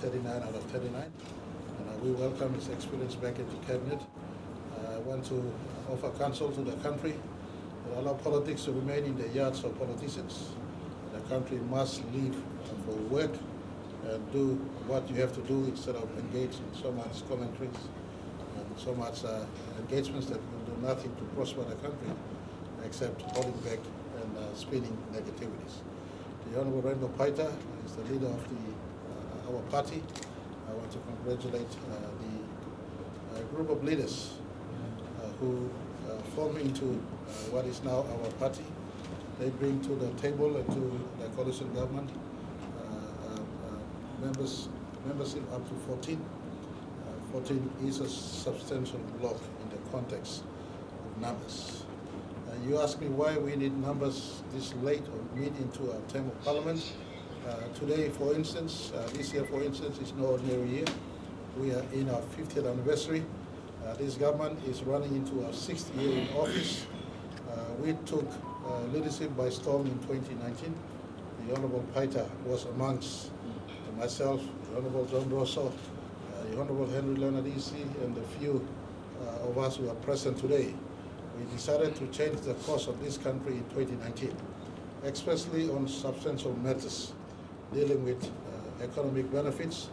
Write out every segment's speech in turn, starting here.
39 out of 39. And we welcome his experience back into cabinet. I want to offer counsel to the country that allow politics to remain in the yards of politicians. The country must leave for work and do what you have to do instead of engage in so much commentaries and so much engagements that will do nothing to prosper the country except holding back and spinning negativities. The Honorable Rainbo Paita is the leader of our party. I want to congratulate the group of leaders who form into what is now our party. They bring to the table and to the coalition government membership up to 14. 14 is a substantial block in the context of numbers. You ask me why we need numbers this late or mid into our term of parliament. Today, for instance, this year, for instance, is no ordinary year. We are in our 50th anniversary. This government is running into our 6th year in office. We took leadership by storm in 2019. The Honorable Paita was amongst myself, the Honorable John Rosso, the Honorable Henry Leonardisi, and the few of us who are present today. We decided to change the course of this country in 2019, especially on substantial matters dealing with economic benefits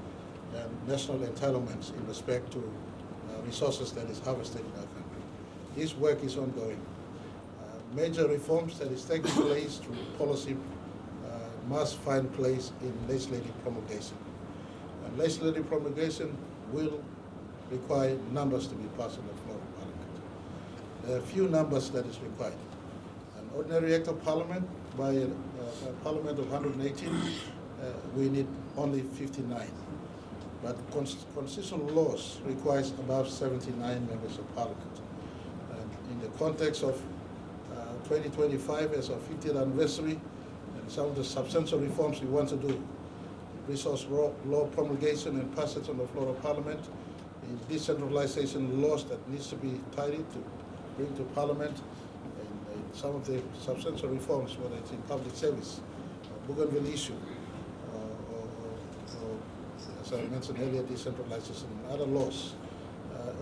and national entitlements in respect to resources that is harvested in our country. This work is ongoing. Major reforms that is taking place through policy must find place in legislative promulgation. And legislative promulgation will require numbers to be passed on the floor of Parliament. There are few numbers that is required. An ordinary act of Parliament by a Parliament of 118, we need only 59. But constitutional laws requires above 79 members of Parliament. And in the context of 2025 as our 50th anniversary, and some of the substantial reforms we want to do, resource law promulgation and passage on the floor of Parliament, the decentralization laws that needs to be tidied to bring to Parliament, and some of the substantial reforms, whether it's in public service, Bougainville issue, as I mentioned earlier, decentralization and other laws,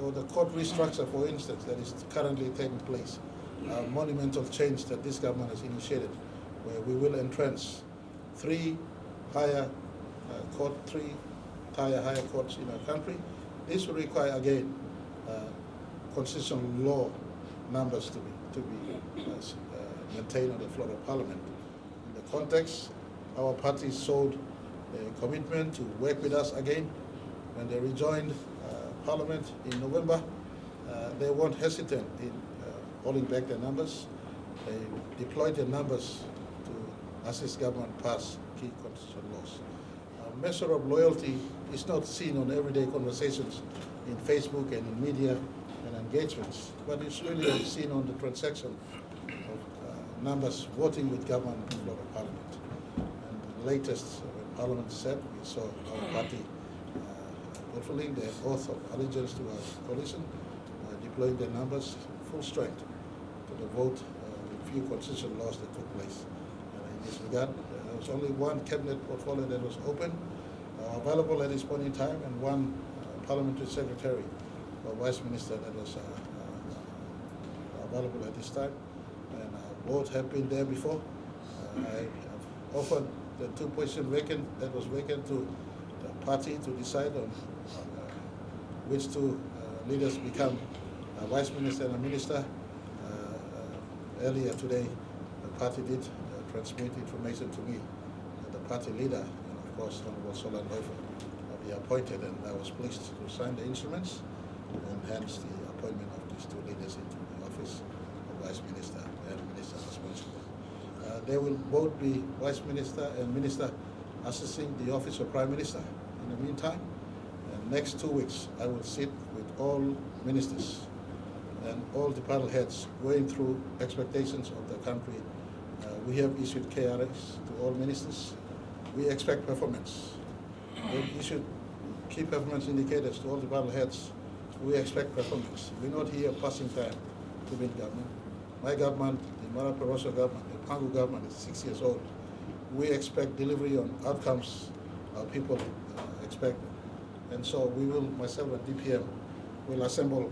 or the court restructure, for instance, that is currently taking place. Monumental change that this government has initiated, where we will entrench three higher courts in our country. This will require again constitutional law numbers to be maintained on the floor of Parliament. In the context, our party showed a commitment to work with us again. When they rejoined Parliament in November, they weren't hesitant in holding back their numbers. They deployed their numbers to assist government pass key constitutional laws. A measure of loyalty is not seen on everyday conversations in Facebook and in media and engagements, but it's really seen on the transaction of numbers voting with government in the floor of Parliament. And the latest, when Parliament said, we saw our party fulfilling their oath of allegiance to our coalition, deploying their numbers full strength to the vote with few constitutional laws that took place. In this regard, there was only one cabinet portfolio that was open, available at this point in time, and one parliamentary secretary or vice minister that was available at this time. And both have been there before. I have offered the two positions that was vacant to the party to decide on which two leaders become a vice minister and a minister. Earlier today, the party did transmit information to me that the party leader, and of course Honorable Solen Loifa, will be appointed, and I was pleased to sign the instruments and hence the appointment of these two leaders into the office of vice minister and minister responsible. They will both be vice minister and minister assisting the office of prime minister. In the meantime, next 2 weeks, I will sit with all ministers and all department heads going through expectations of the country. We have issued KRS to all ministers. We expect performance. We issued key performance indicators to all department heads. We expect performance. We're not here passing time to win government. My government, the Marape government, the Pangu government is 6 years old. We expect delivery on outcomes our people expected. And so we will, myself and DPM, will assemble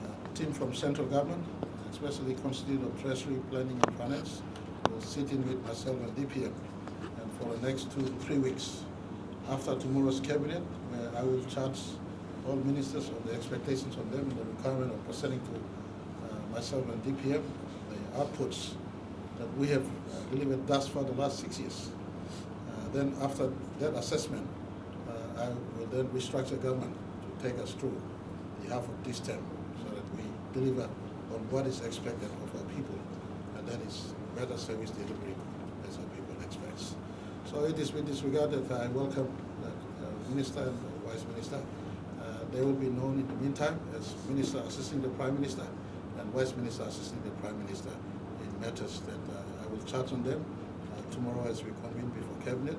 a team from central government, especially constituted of Treasury, Planning and Finance. We'll sit in with myself and DPM, and for the next 2 to 3 weeks, after tomorrow's cabinet, I will charge all ministers on the expectations on them and the requirement of presenting to myself and DPM the outputs that we have delivered thus far the last 6 years. Then after that assessment, I will then restructure government to take us through the half of this term so that we deliver on what is expected of our people, and that is better service delivery as our people expect. So it is with this regard that I welcome the Minister and the Vice Minister. They will be known in the meantime as Minister assisting the Prime Minister and Vice Minister assisting the Prime Minister in matters that I will charge on them tomorrow as we convene before Cabinet.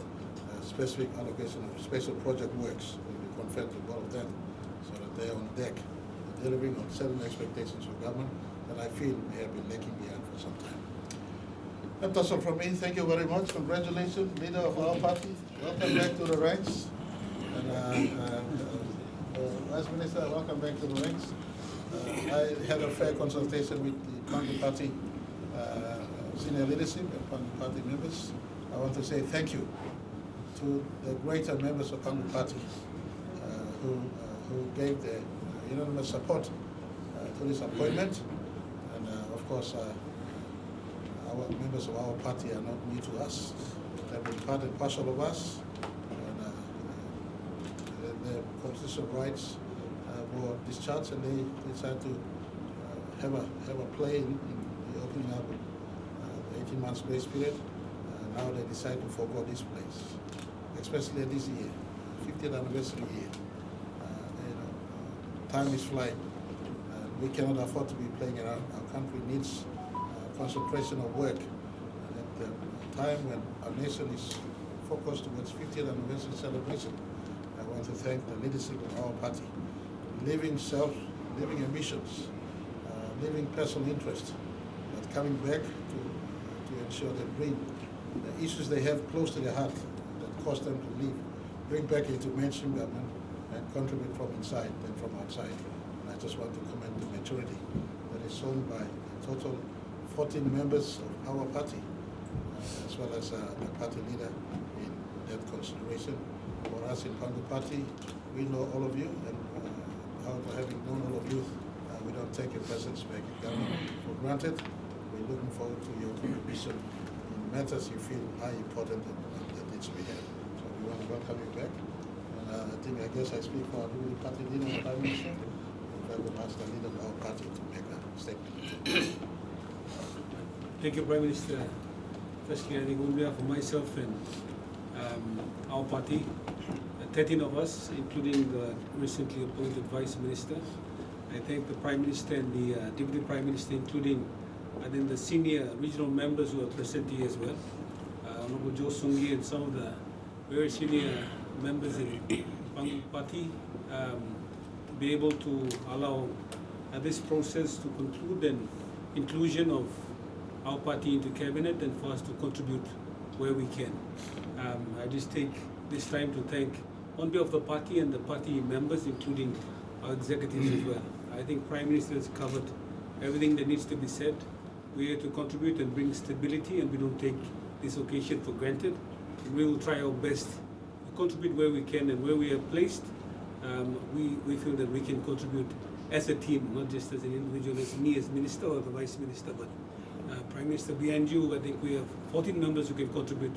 Specific allocation of special project works will be conferred to both of them so that they are on deck delivering on certain expectations of government that I feel we have been lagging behind for some time. That's all from me. Thank you very much. Congratulations, leader of our party. Welcome back to the ranks. And Vice Minister, welcome back to the ranks. I had a fair consultation with the Pangu Party senior leadership and Pangu Party members. I want to say thank you to the greater members of Pangu Party who gave their unanimous support to this appointment. And of course, our members of our party are not new to us. They've been part and parcel of us. And their constitutional rights were discharged, and they decided to have a play in the opening up of the 18 months grace period. Now they decide to forego this place, especially this year, 50th anniversary year. Time is flying. We cannot afford to be playing around. Our country needs concentration of work. And at the time when our nation is focused towards 50th anniversary celebration, I want to thank the leadership of our party, leaving self, leaving ambitions, leaving personal interest, but coming back to ensure they bring the issues they have close to their heart that cause them to leave, bring back into mainstream government and contribute from inside than from outside. And I just want to commend the maturity that is shown by a total 14 members of our party, as well as the party leader in that consideration. For us in Pangu Party, we know all of you, and after having known all of you, we don't take your presence back in government for granted. We're looking forward to your contribution in matters you feel are important and that needs to be had. So we want to welcome you back. I guess I speak for our ruling party leader and Prime Minister. I will ask the leader of our party to make a statement. Thank you, Prime Minister. Firstly, I think on behalf of myself and our party, 13 of us, including the recently appointed Vice Minister, I thank the Prime Minister and the Deputy Prime Minister, including the senior regional members who are present here as well. Honorable Joe Sungi and some of the very senior members in Pangu Party to be able to allow this process to conclude and inclusion of our party into cabinet and for us to contribute where we can. I just take this time to thank on behalf of the party and the party members, including our executives as well. I think Prime Minister has covered everything that needs to be said. We're here to contribute and bring stability, and we don't take this occasion for granted. We will try our best to contribute where we can, and where we are placed, we feel that we can contribute as a team, not just as an individual, as me as Minister or the Vice Minister, but Prime Minister behind you. I think we have 14 members who can contribute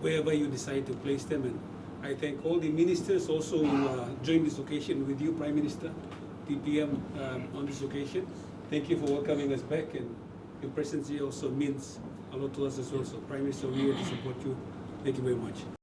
wherever you decide to place them. And I thank all the ministers also who joined this occasion with you, Prime Minister, DPM, on this occasion. Thank you for welcoming us back, and your presence here also means a lot to us as well. So Prime Minister, we are here to support you. Thank you very much.